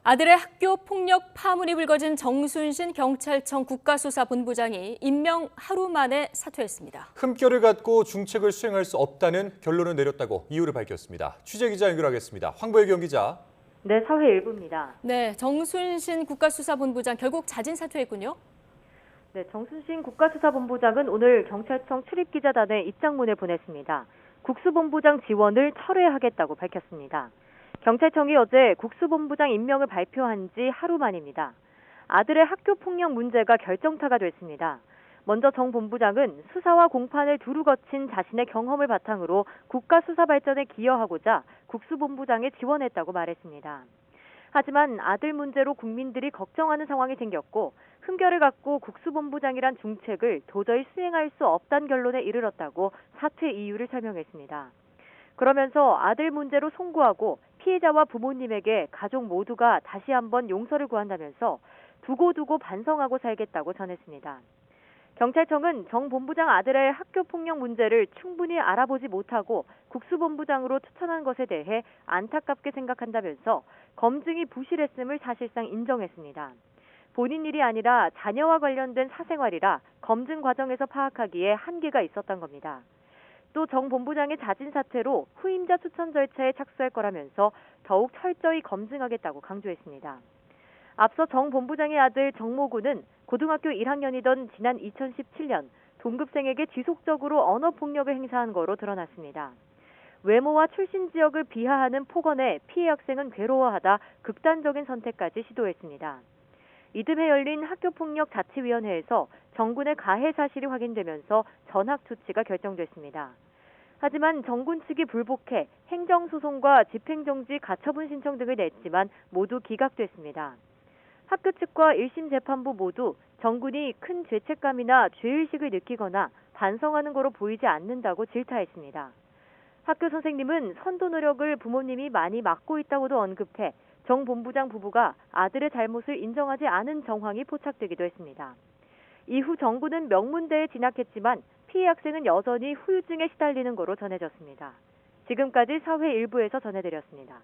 아들의 학교 폭력 파문이 불거진 정순신 경찰청 국가수사본부장이 임명 하루 만에 사퇴했습니다. 흠결을 갖고 중책을 수행할 수 없다는 결론을 내렸다고 이유를 밝혔습니다. 취재기자 연결하겠습니다. 황보혜경 기자. 네, 사회 일부입니다. 네, 정순신 국가수사본부장 결국 자진 사퇴했군요. 네, 정순신 국가수사본부장은 오늘 경찰청 출입기자단에 입장문을 보냈습니다. 국수본부장 지원을 철회하겠다고 밝혔습니다. 경찰청이 어제 국수본부장 임명을 발표한 지 하루 만입니다. 아들의 학교 폭력 문제가 결정타가 됐습니다. 먼저 정 본부장은 수사와 공판을 두루 거친 자신의 경험을 바탕으로 국가 수사 발전에 기여하고자 국수본부장에 지원했다고 말했습니다. 하지만 아들 문제로 국민들이 걱정하는 상황이 생겼고 흠결을 갖고 국수본부장이란 중책을 도저히 수행할 수 없다는 결론에 이르렀다고 사퇴 이유를 설명했습니다. 그러면서 아들 문제로 송구하고 피해자와 부모님에게 가족 모두가 다시 한번 용서를 구한다면서 두고두고 반성하고 살겠다고 전했습니다. 경찰청은 정 본부장 아들의 학교 폭력 문제를 충분히 알아보지 못하고 국수본부장으로 추천한 것에 대해 안타깝게 생각한다면서 검증이 부실했음을 사실상 인정했습니다. 본인 일이 아니라 자녀와 관련된 사생활이라 검증 과정에서 파악하기에 한계가 있었던 겁니다. 또 정 본부장의 자진 사퇴로 후임자 추천 절차에 착수할 거라면서 더욱 철저히 검증하겠다고 강조했습니다. 앞서 정 본부장의 아들 정모군은 고등학교 1학년이던 지난 2017년 동급생에게 지속적으로 언어폭력을 행사한 거로 드러났습니다. 외모와 출신 지역을 비하하는 폭언에 피해 학생은 괴로워하다 극단적인 선택까지 시도했습니다. 이듬해 열린 학교폭력 자치위원회에서 정군의 가해 사실이 확인되면서 전학 조치가 결정됐습니다. 하지만 정군 측이 불복해 행정소송과 집행정지 가처분 신청 등을 냈지만 모두 기각됐습니다. 학교 측과 1심 재판부 모두 정군이 큰 죄책감이나 죄의식을 느끼거나 반성하는 거로 보이지 않는다고 질타했습니다. 학교 선생님은 선도 노력을 부모님이 많이 막고 있다고도 언급해 정 본부장 부부가 아들의 잘못을 인정하지 않은 정황이 포착되기도 했습니다. 이후 정군은 명문대에 진학했지만 피해 학생은 여전히 후유증에 시달리는 거로 전해졌습니다. 지금까지 사회 일부에서 전해드렸습니다.